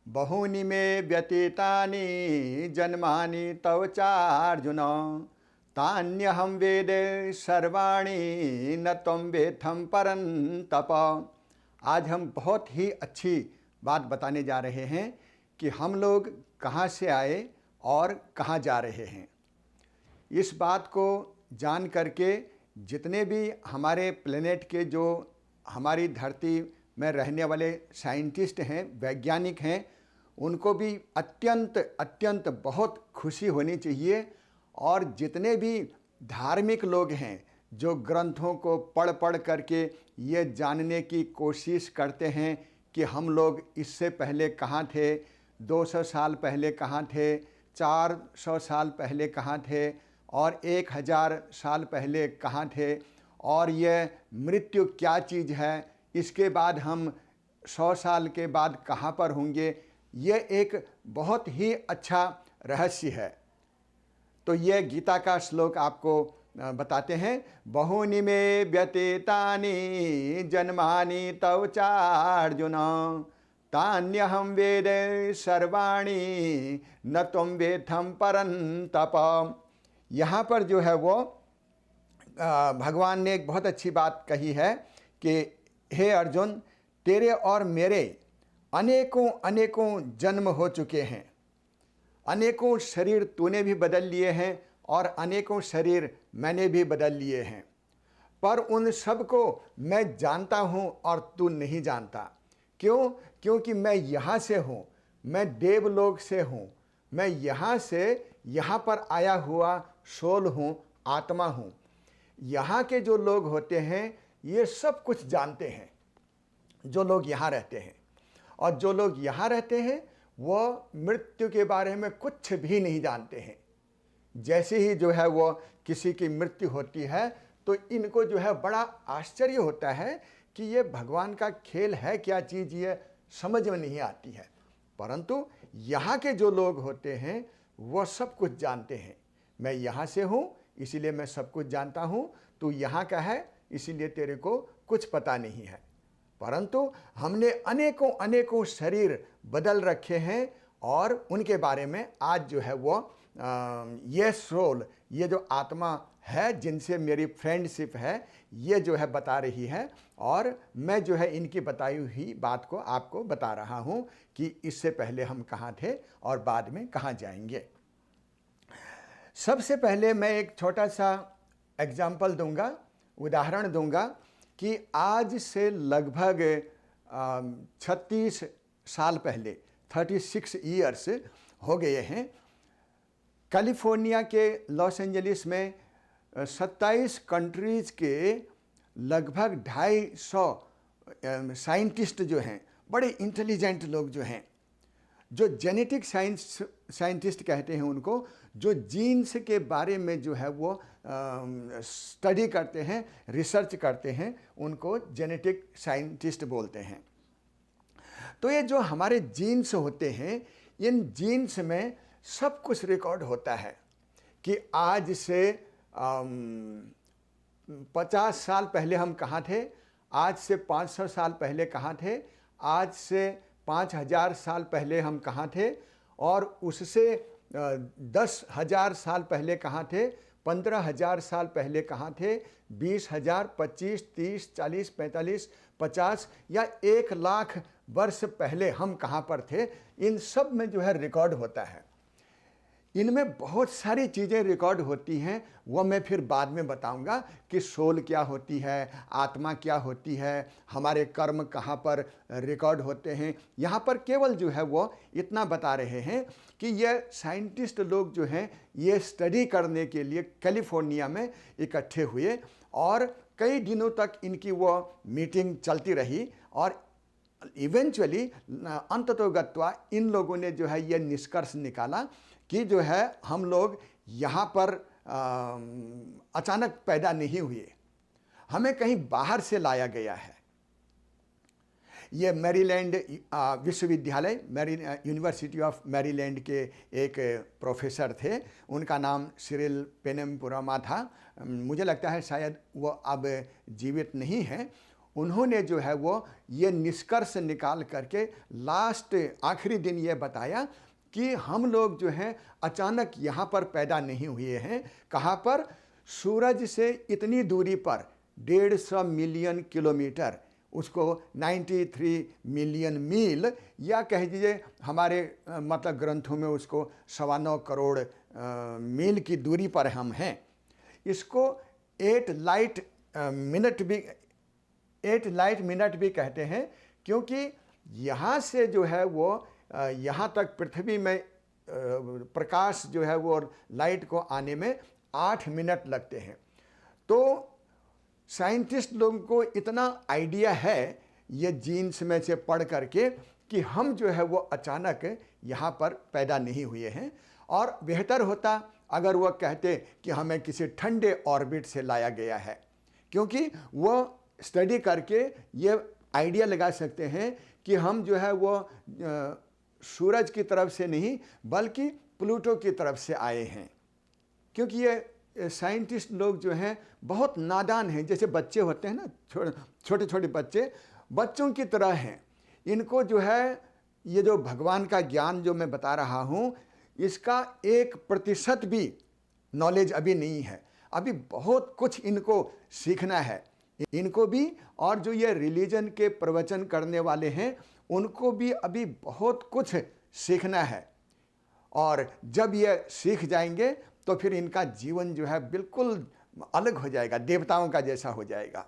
बहूनि मे व्यतीतानि जन्मानि तव चार्जुन तान्यहं वेद सर्वाणि न त्वं वेत्थं परन्तप। आज हम बहुत ही अच्छी बात बताने जा रहे हैं कि हम लोग कहाँ से आए और कहाँ जा रहे हैं। इस बात को जान करके जितने भी हमारे प्लेनेट के जो हमारी धरती में रहने वाले साइंटिस्ट हैं, वैज्ञानिक हैं, उनको भी अत्यंत अत्यंत बहुत खुशी होनी चाहिए। और जितने भी धार्मिक लोग हैं जो ग्रंथों को पढ़ पढ़ करके ये जानने की कोशिश करते हैं कि हम लोग इससे पहले कहाँ थे, 200 साल पहले कहाँ थे, 400 साल पहले कहाँ थे और 1000 साल पहले कहाँ थे, और ये मृत्यु क्या चीज़ है, इसके बाद हम 100 साल के बाद कहाँ पर होंगे, ये एक बहुत ही अच्छा रहस्य है। तो ये गीता का श्लोक आपको बताते हैं। बहूनि मे व्यतीतानि जन्मानि तव चार्जुन तान्यहं वेद सर्वाणि न त्वं वेत्थं परन्तप। यहाँ पर जो है वो भगवान ने एक बहुत अच्छी बात कही है कि हे अर्जुन, तेरे और मेरे अनेकों अनेकों जन्म हो चुके हैं, अनेकों शरीर तूने भी बदल लिए हैं और अनेकों शरीर मैंने भी बदल लिए हैं, पर उन सब को मैं जानता हूँ और तू नहीं जानता। क्यों? क्योंकि मैं यहाँ से हूँ, मैं देवलोक से हूँ, मैं यहाँ से यहाँ पर आया हुआ सोल हूँ, आत्मा हूँ। यहाँ के जो लोग होते हैं ये सब कुछ जानते हैं, जो लोग यहाँ रहते हैं। और जो लोग यहाँ रहते हैं वो मृत्यु के बारे में कुछ भी नहीं जानते हैं। जैसे ही जो है वो किसी की मृत्यु होती है तो इनको जो है बड़ा आश्चर्य होता है कि ये भगवान का खेल है क्या चीज़, ये समझ में नहीं आती है। परंतु यहाँ के जो लोग होते हैं वो सब कुछ जानते हैं। मैं यहाँ से हूँ इसीलिए मैं सब कुछ जानता हूँ, तू यहाँ का है इसीलिए तेरे को कुछ पता नहीं है। परंतु हमने अनेकों अनेकों शरीर बदल रखे हैं और उनके बारे में आज जो है वो ये सोल, ये जो आत्मा है जिनसे मेरी फ्रेंडशिप है, ये जो है बता रही है। और मैं जो है इनकी बताई हुई बात को आपको बता रहा हूँ कि इससे पहले हम कहाँ थे और बाद में कहाँ जाएंगे। सबसे पहले मैं एक छोटा सा एग्जाम्पल दूंगा, उदाहरण दूंगा कि आज से लगभग 36 साल पहले 36 ईयर्स हो गए हैं। कैलिफोर्निया के लॉस एंजलिस में 27 कंट्रीज़ के लगभग 250 साइंटिस्ट जो हैं, बड़े इंटेलिजेंट लोग जो हैं, जो जेनेटिक साइंटिस्ट कहते हैं उनको, जो जीन्स के बारे में जो है वो स्टडी करते हैं, रिसर्च करते हैं, उनको जेनेटिक साइंटिस्ट बोलते हैं। तो ये जो हमारे जीन्स होते हैं, इन जीन्स में सब कुछ रिकॉर्ड होता है कि आज से 50 साल पहले हम कहाँ थे, आज से 500 साल पहले कहाँ थे, आज से 5000 साल पहले हम कहाँ थे, और उससे 10,000 साल पहले कहाँ थे, 15,000 साल पहले कहाँ थे, 20,000, 25, 30, 40, 45, 50 या 1,00,000 वर्ष पहले हम कहाँ पर थे। इन सब में जो है रिकॉर्ड होता है। इनमें बहुत सारी चीज़ें रिकॉर्ड होती हैं, वो मैं फिर बाद में बताऊंगा कि सोल क्या होती है, आत्मा क्या होती है, हमारे कर्म कहाँ पर रिकॉर्ड होते हैं। यहाँ पर केवल जो है वो इतना बता रहे हैं कि ये साइंटिस्ट लोग जो हैं ये स्टडी करने के लिए कैलिफोर्निया में इकट्ठे हुए और कई दिनों तक इनकी वो मीटिंग चलती रही और इवेंचुअली अंततोगत्वा इन लोगों ने जो है ये निष्कर्ष निकाला कि जो है हम लोग यहाँ पर अचानक पैदा नहीं हुए, हमें कहीं बाहर से लाया गया है। ये मैरीलैंड विश्वविद्यालय, यूनिवर्सिटी ऑफ मैरीलैंड के एक प्रोफेसर थे, उनका नाम सिरिल पेनेमपुरामा था। मुझे लगता है शायद वो अब जीवित नहीं हैं। उन्होंने जो है वो ये निष्कर्ष निकाल करके लास्ट आखिरी दिन ये बताया कि हम लोग जो हैं अचानक यहाँ पर पैदा नहीं हुए हैं। कहाँ पर? सूरज से इतनी दूरी पर 150 मिलियन किलोमीटर, उसको 93 मिलियन मील, या कह दीजिए हमारे मतलब ग्रंथों में उसको 9.25 करोड़ मील की दूरी पर हम हैं। इसको 8 लाइट मिनट भी कहते हैं, क्योंकि यहाँ से जो है वो यहाँ तक पृथ्वी में प्रकाश जो है वो लाइट को आने में 8 मिनट लगते हैं। तो साइंटिस्ट लोगों को इतना आइडिया है ये जीन्स में से पढ़ करके कि हम जो है वो अचानक यहाँ पर पैदा नहीं हुए हैं। और बेहतर होता अगर वो कहते कि हमें किसी ठंडे ऑर्बिट से लाया गया है, क्योंकि वो स्टडी करके ये आइडिया लगा सकते हैं कि हम जो है वो सूरज की तरफ से नहीं बल्कि प्लूटो की तरफ से आए हैं। क्योंकि ये साइंटिस्ट लोग जो हैं बहुत नादान हैं, जैसे बच्चे होते हैं ना, छोटे छोटे बच्चों की तरह हैं। इनको जो है ये जो भगवान का ज्ञान जो मैं बता रहा हूँ, इसका 1% भी नॉलेज अभी नहीं है। अभी बहुत कुछ इनको सीखना है, इनको भी, और जो ये रिलीजन के प्रवचन करने वाले हैं उनको भी अभी बहुत कुछ सीखना है। और जब ये सीख जाएंगे तो फिर इनका जीवन जो है बिल्कुल अलग हो जाएगा, देवताओं का जैसा हो जाएगा।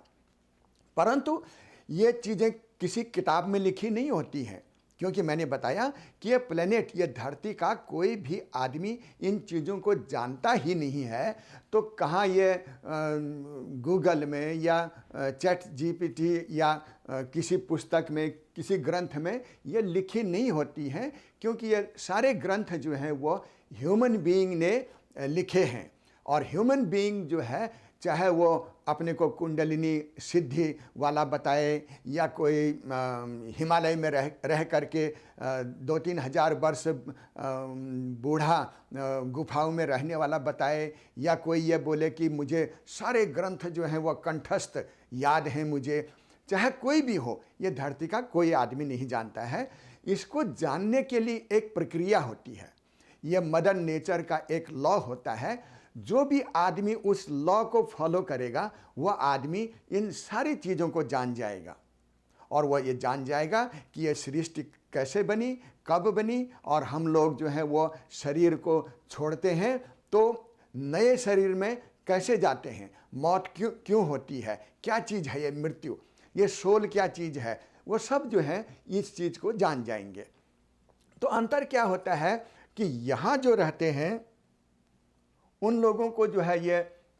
परंतु ये चीज़ें किसी किताब में लिखी नहीं होती हैं, क्योंकि मैंने बताया कि ये प्लेनेट, ये धरती का कोई भी आदमी इन चीज़ों को जानता ही नहीं है। तो कहाँ ये गूगल में या चैट जीपीटी या किसी पुस्तक में, किसी ग्रंथ में ये लिखी नहीं होती हैं, क्योंकि ये सारे ग्रंथ जो हैं वो ह्यूमन बीइंग ने लिखे हैं। और ह्यूमन बीइंग जो है, चाहे वो अपने को कुंडलिनी सिद्धि वाला बताए या कोई हिमालय में रह करके 2-3 हज़ार वर्ष बूढ़ा गुफाओं में रहने वाला बताए, या कोई ये बोले कि मुझे सारे ग्रंथ जो हैं वो कंठस्थ याद हैं मुझे, चाहे कोई भी हो, ये धरती का कोई आदमी नहीं जानता है। इसको जानने के लिए एक प्रक्रिया होती है, ये मदर नेचर का एक लॉ होता है। जो भी आदमी उस लॉ को फॉलो करेगा वह आदमी इन सारी चीज़ों को जान जाएगा। और वह ये जान जाएगा कि यह सृष्टि कैसे बनी, कब बनी, और हम लोग जो है वो शरीर को छोड़ते हैं तो नए शरीर में कैसे जाते हैं, मौत क्यों होती है, क्या चीज़ है ये मृत्यु, ये सोल क्या चीज़ है, वो सब जो है इस चीज़ को जान जाएंगे। तो अंतर क्या होता है कि यहाँ जो रहते हैं उन लोगों को जो है ये,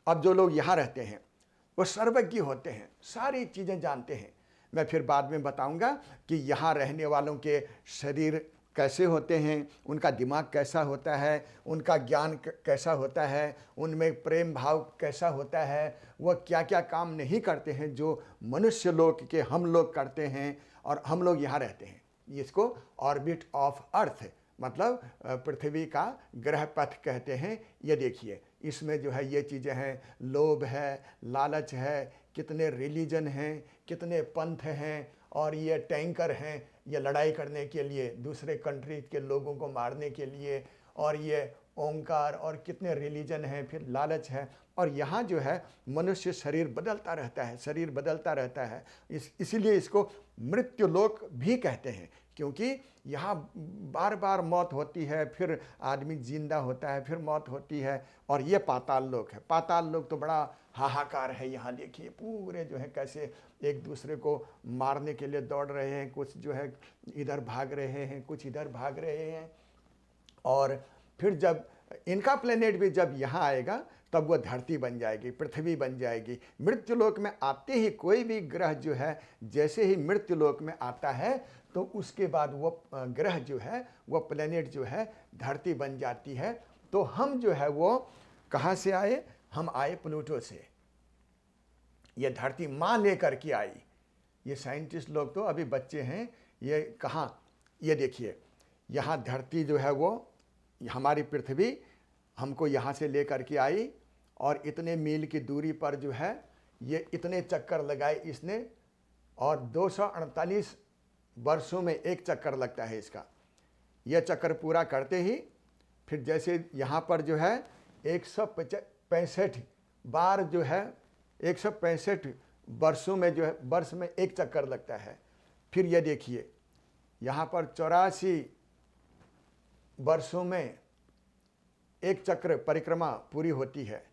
अब जो लोग यहाँ रहते हैं वो सर्वज्ञ होते हैं, सारी चीज़ें जानते हैं। मैं फिर बाद में बताऊंगा कि यहाँ रहने वालों के शरीर कैसे होते हैं, उनका दिमाग कैसा होता है, उनका ज्ञान कैसा होता है, उनमें प्रेम भाव कैसा होता है, वह क्या क्या काम नहीं करते हैं जो मनुष्य लोग के हम लोग करते हैं। और हम लोग यहाँ रहते हैं, इसको ऑर्बिट ऑफ अर्थ मतलब पृथ्वी का ग्रह पथ कहते हैं। ये देखिए इसमें जो है ये चीज़ें हैं, लोभ है, लालच है, कितने रिलीजन हैं, कितने पंथ हैं, और ये टैंकर हैं ये लड़ाई करने के लिए, दूसरे कंट्री के लोगों को मारने के लिए, और ये ओंकार, और कितने रिलीजन हैं, फिर लालच है। और यहाँ जो है मनुष्य शरीर बदलता रहता है, शरीर बदलता रहता है। इसीलिए इसको मृत्युलोक भी कहते हैं, क्योंकि यहाँ बार बार मौत होती है, फिर आदमी जिंदा होता है, फिर मौत होती है। और ये पाताल लोक है। पाताल लोक तो बड़ा हाहाकार है। यहाँ देखिए पूरे जो है कैसे एक दूसरे को मारने के लिए दौड़ रहे हैं, कुछ जो है इधर भाग रहे हैं, कुछ इधर भाग रहे हैं। और फिर जब इनका प्लेनेट भी जब यहाँ आएगा तब वह धरती बन जाएगी, पृथ्वी बन जाएगी। मृत्युलोक में आते ही कोई भी ग्रह जो है जैसे ही मृत्युलोक में आता है तो उसके बाद वो ग्रह जो है, वो प्लेनेट जो है धरती बन जाती है। तो हम जो है वो कहाँ से आए? हम आए प्लूटो से। ये धरती माँ लेकर के आई। ये साइंटिस्ट लोग तो अभी बच्चे हैं। ये कहाँ, ये देखिए यहाँ धरती जो है वो हमारी पृथ्वी हमको यहाँ से लेकर के आई, और इतने मील की दूरी पर जो है ये इतने चक्कर लगाए इसने और 248 वर्षों में एक चक्कर लगता है इसका। यह चक्कर पूरा करते ही फिर जैसे यहाँ पर जो है 165 बार जो है 165 वर्षों में जो है वर्ष में एक चक्कर लगता है। फिर यह देखिए यहाँ पर 84 वर्षों में एक चक्र परिक्रमा पूरी होती है।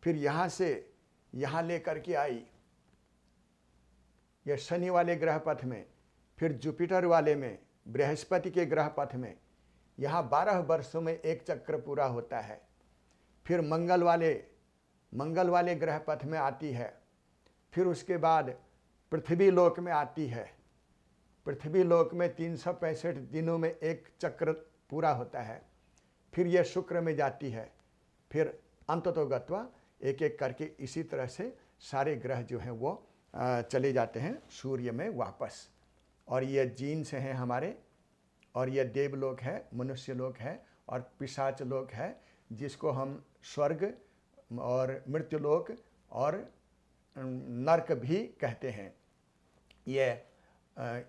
फिर यहाँ से यहाँ लेकर के आई यह शनि वाले ग्रह पथ में, फिर जुपिटर वाले में, बृहस्पति के ग्रह पथ में यहाँ 12 वर्षों में एक चक्र पूरा होता है। फिर मंगल वाले ग्रह पथ में आती है। फिर उसके बाद पृथ्वी लोक में आती है। पृथ्वी लोक में 365 दिनों में एक चक्र पूरा होता है। फिर यह शुक्र में जाती है। फिर अंततोगत्वा एक एक करके इसी तरह से सारे ग्रह जो हैं वो चले जाते हैं सूर्य में वापस। और ये जीन से हैं हमारे, और यह देवलोक है, मनुष्य लोक है और पिशाच लोक है, जिसको हम स्वर्ग और मृत्युलोक और नरक भी कहते हैं। ये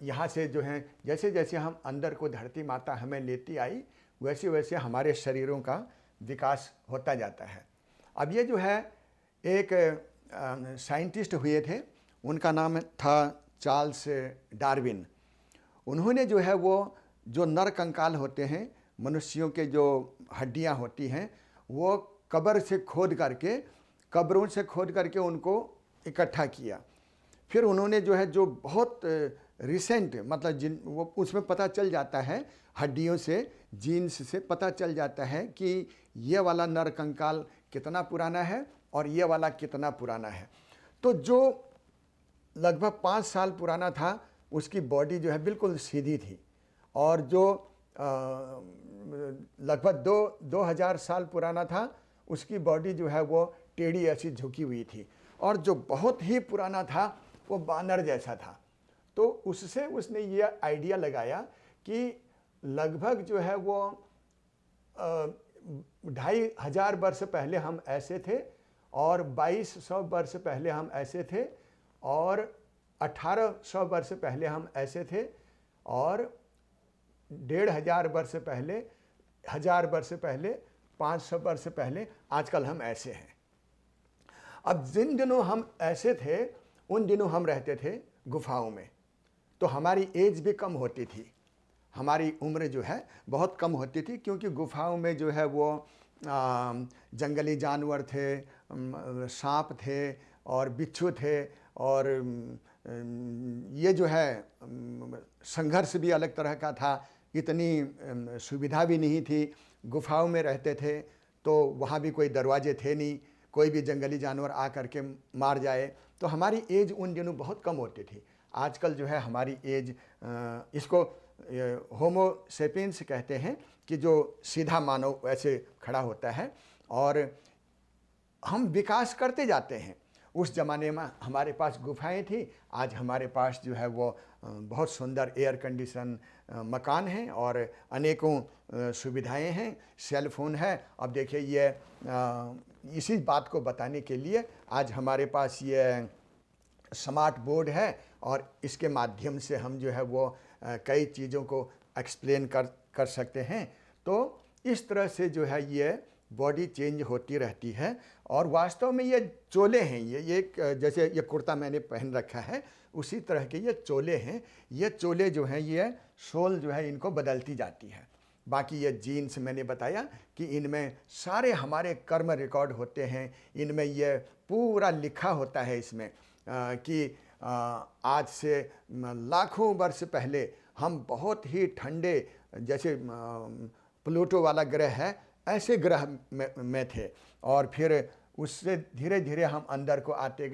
यहाँ से जो है जैसे जैसे हम अंदर को धरती माता हमें लेती आई वैसे वैसे हमारे शरीरों का विकास होता जाता है। अब ये जो है एक साइंटिस्ट हुए थे, उनका नाम था चार्ल्स डार्विन। उन्होंने जो है वो जो नर कंकाल होते हैं, मनुष्यों के जो हड्डियां होती हैं, वो कब्रों से खोद करके उनको इकट्ठा किया। फिर उन्होंने जो है जो बहुत रिसेंट मतलब वो उसमें पता चल जाता है, हड्डियों से, जीन्स से पता चल जाता है कि ये वाला नर कंकाल कितना पुराना है और ये वाला कितना पुराना है। तो जो लगभग 5 साल पुराना था उसकी बॉडी जो है बिल्कुल सीधी थी, और जो लगभग 2000 साल पुराना था उसकी बॉडी जो है वो टेढ़ी ऐसी झुकी हुई थी, और जो बहुत ही पुराना था वो बानर जैसा था। तो उससे उसने ये आइडिया लगाया कि लगभग जो है वो 2500 वर्ष पहले हम ऐसे थे, और 2200 वर्ष पहले हम ऐसे थे, और 1800 वर्ष पहले हम ऐसे थे, और 1500 वर्ष पहले, 1000 वर्ष पहले, 500 वर्ष पहले, आजकल हम ऐसे हैं। अब जिन दिनों हम ऐसे थे उन दिनों हम रहते थे गुफाओं में, तो हमारी एज भी कम होती थी, हमारी उम्र जो है बहुत कम होती थी, क्योंकि गुफाओं में जो है वो जंगली जानवर थे, सांप थे और बिच्छू थे, और ये जो है संघर्ष भी अलग तरह का था, इतनी सुविधा भी नहीं थी। गुफाओं में रहते थे तो वहाँ भी कोई दरवाजे थे नहीं, कोई भी जंगली जानवर आ करके मार जाए, तो हमारी एज उन दिनों बहुत कम होती थी। आजकल जो है हमारी एज, इसको होमो सेपियंस कहते हैं, कि जो सीधा मानव वैसे खड़ा होता है, और हम विकास करते जाते हैं। उस ज़माने में हमारे पास गुफाएं थी, आज हमारे पास जो है वो बहुत सुंदर एयर कंडीशन मकान हैं और अनेकों सुविधाएं हैं, सेल फोन है। अब देखिए ये इसी बात को बताने के लिए आज हमारे पास ये स्मार्ट बोर्ड है, और इसके माध्यम से हम जो है वो कई चीज़ों को एक्सप्लेन कर सकते हैं। तो इस तरह से जो है ये बॉडी चेंज होती रहती है। और वास्तव में ये चोले हैं, ये जैसे ये कुर्ता मैंने पहन रखा है उसी तरह के ये चोले हैं। ये चोले जो हैं ये सोल जो है इनको बदलती जाती है। बाकी ये जीन्स मैंने बताया कि इनमें सारे हमारे कर्म रिकॉर्ड होते हैं, इनमें ये पूरा लिखा होता है इसमें कि आज से लाखों वर्ष पहले हम बहुत ही ठंडे, जैसे प्लूटो वाला ग्रह है ऐसे ग्रह में थे, और फिर उससे धीरे धीरे हम अंदर को आते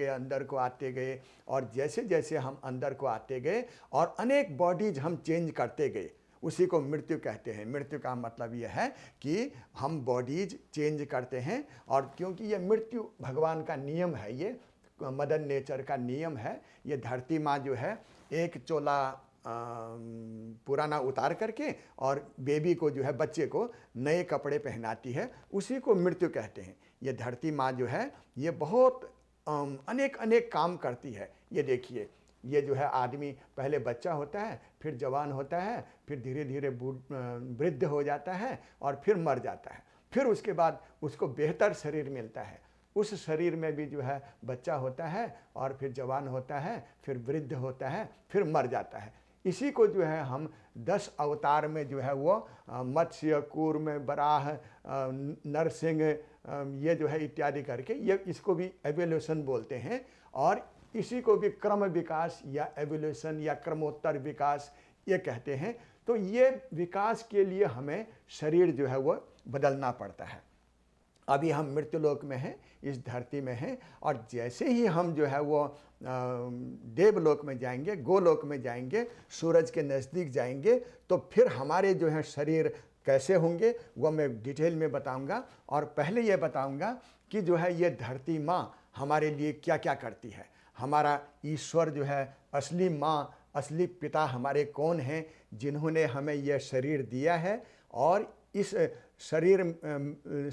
गए, और जैसे जैसे हम अंदर को आते गए और अनेक बॉडीज हम चेंज करते गए, उसी को मृत्यु कहते हैं। मृत्यु का मतलब यह है कि हम बॉडीज चेंज करते हैं, और क्योंकि ये मृत्यु भगवान का नियम है, ये मदर नेचर का नियम है। ये धरती माँ जो है एक चोला पुराना उतार करके और बेबी को जो है, बच्चे को नए कपड़े पहनाती है, उसी को मृत्यु कहते हैं। ये धरती माँ जो है ये बहुत अनेक काम करती है। ये देखिए ये जो है आदमी पहले बच्चा होता है, फिर जवान होता है, फिर धीरे धीरे वृद्ध हो जाता है और फिर मर जाता है। फिर उसके बाद उसको बेहतर शरीर मिलता है, उस शरीर में भी जो है बच्चा होता है और फिर जवान होता है, फिर वृद्ध होता है, फिर मर जाता है। इसी को जो है हम 10 अवतार में जो है वो मत्स्य, कूर्म, वराह, नरसिंह, ये जो है इत्यादि करके ये इसको भी एवोल्यूशन बोलते हैं। और इसी को भी क्रम विकास या एवोल्यूशन या क्रमोत्तर विकास ये कहते हैं। तो ये विकास के लिए हमें शरीर जो है वो बदलना पड़ता है। अभी हम मृत्युलोक में हैं, इस धरती में हैं, और जैसे ही हम जो है वो देवलोक में जाएंगे, गोलोक में जाएंगे, सूरज के नज़दीक जाएंगे, तो फिर हमारे जो है शरीर कैसे होंगे वो मैं डिटेल में बताऊंगा। और पहले ये बताऊंगा कि जो है ये धरती माँ हमारे लिए क्या क्या करती है। हमारा ईश्वर जो है, असली माँ, असली पिता हमारे कौन हैं, जिन्होंने हमें यह शरीर दिया है, और इस शरीर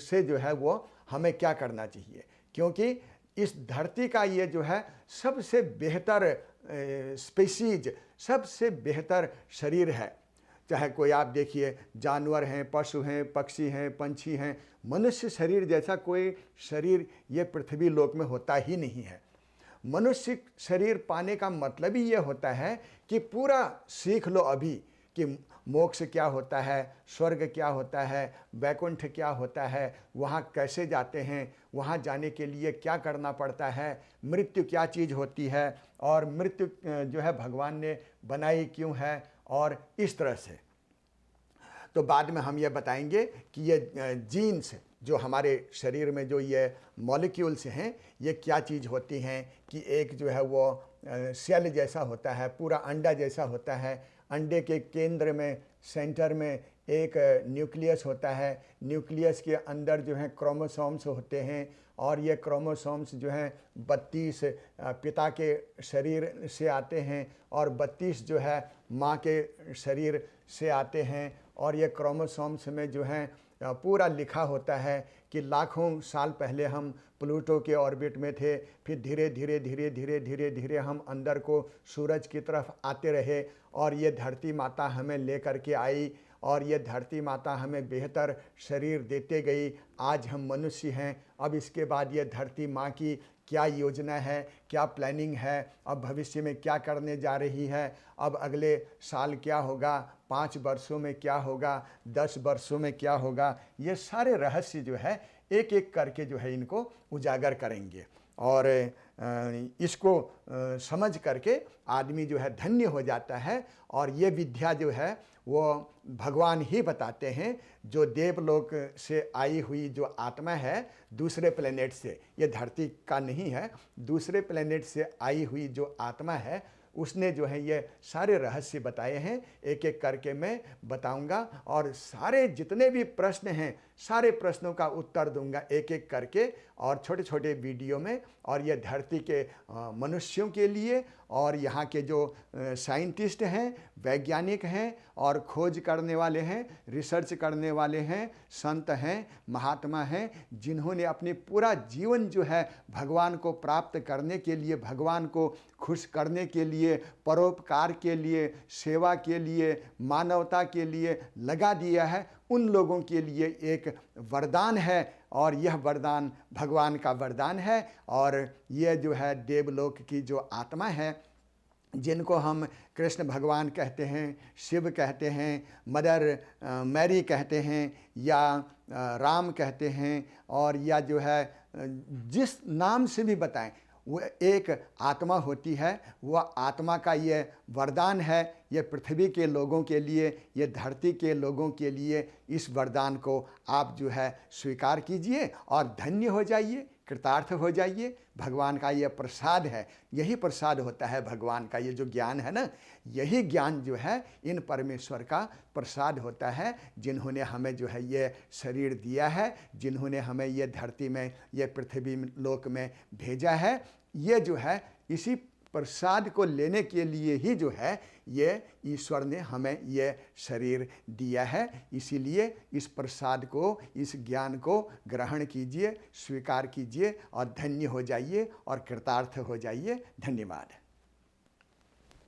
से जो है वो हमें क्या करना चाहिए। क्योंकि इस धरती का ये जो है सबसे बेहतर स्पीशीज, सबसे बेहतर शरीर है। चाहे कोई आप देखिए, जानवर हैं, पशु हैं, पक्षी हैं, पंछी हैं, मनुष्य शरीर जैसा कोई शरीर ये पृथ्वी लोक में होता ही नहीं है। मनुष्य शरीर पाने का मतलब ही ये होता है कि पूरा सीख लो अभी कि मोक्ष क्या होता है, स्वर्ग क्या होता है, वैकुंठ क्या होता है, वहाँ कैसे जाते हैं, वहाँ जाने के लिए क्या करना पड़ता है, मृत्यु क्या चीज़ होती है, और मृत्यु जो है भगवान ने बनाई क्यों है, और इस तरह से। तो बाद में हम ये बताएंगे कि ये जीन्स जो हमारे शरीर में जो ये मॉलिक्यूल्स हैं ये क्या चीज़ होती हैं। कि एक जो है वो सेल जैसा होता है, पूरा अंडा जैसा होता है। अंडे के केंद्र में, सेंटर में एक न्यूक्लियस होता है। न्यूक्लियस के अंदर जो है क्रोमोसोम्स होते हैं, और ये क्रोमोसोम्स जो हैं 32 पिता के शरीर से आते हैं, और 32 जो है माँ के शरीर से आते हैं। और ये क्रोमोसोम्स में जो है पूरा लिखा होता है कि लाखों साल पहले हम प्लूटो के ऑर्बिट में थे, फिर धीरे धीरे धीरे धीरे धीरे धीरे हम अंदर को सूरज की तरफ आते रहे, और ये धरती माता हमें लेकर के आई, और ये धरती माता हमें बेहतर शरीर देते गई। आज हम मनुष्य हैं। अब इसके बाद ये धरती माँ की क्या योजना है, क्या प्लानिंग है, अब भविष्य में क्या करने जा रही है, अब अगले साल क्या होगा, 5 वर्षों में क्या होगा, 10 वर्षों में क्या होगा, ये सारे रहस्य जो है एक एक करके जो है इनको उजागर करेंगे। और इसको समझ करके आदमी जो है धन्य हो जाता है। और ये विद्या जो है वो भगवान ही बताते हैं, जो देवलोक से आई हुई जो आत्मा है दूसरे प्लेनेट से, ये धरती का नहीं है, दूसरे प्लेनेट से आई हुई जो आत्मा है उसने जो है ये सारे रहस्य बताए हैं। एक एक करके मैं बताऊंगा, और सारे जितने भी प्रश्न हैं सारे प्रश्नों का उत्तर दूंगा एक एक करके, और छोटे छोटे वीडियो में। और ये धरती के मनुष्यों के लिए, और यहाँ के जो साइंटिस्ट हैं, वैज्ञानिक हैं, और खोज करने वाले हैं, रिसर्च करने वाले हैं, संत हैं, महात्मा हैं, जिन्होंने अपनी पूरा जीवन जो है भगवान को प्राप्त करने के लिए, भगवान को खुश करने के लिए, परोपकार के लिए, सेवा के लिए, मानवता के लिए लगा दिया है, उन लोगों के लिए एक वरदान है। और यह वरदान भगवान का वरदान है। और यह जो है देवलोक की जो आत्मा है, जिनको हम कृष्ण भगवान कहते हैं, शिव कहते हैं, मदर मैरी कहते हैं, या राम कहते हैं, और या जो है जिस नाम से भी बताएं, वो एक आत्मा होती है। वह आत्मा का ये वरदान है, ये पृथ्वी के लोगों के लिए, ये धरती के लोगों के लिए। इस वरदान को आप जो है स्वीकार कीजिए और धन्य हो जाइए, कृतार्थ हो जाइए। भगवान का ये प्रसाद है, यही प्रसाद होता है भगवान का। ये जो ज्ञान है ना, यही ज्ञान जो है इन परमेश्वर का प्रसाद होता है, जिन्होंने हमें जो है ये शरीर दिया है, जिन्होंने हमें ये धरती में, ये पृथ्वी लोक में भेजा है। ये जो है इसी प्रसाद को लेने के लिए ही जो है ये ईश्वर ने हमें ये शरीर दिया है। इसीलिए इस प्रसाद को, इस ज्ञान को ग्रहण कीजिए, स्वीकार कीजिए और धन्य हो जाइए और कृतार्थ हो जाइए। धन्यवाद।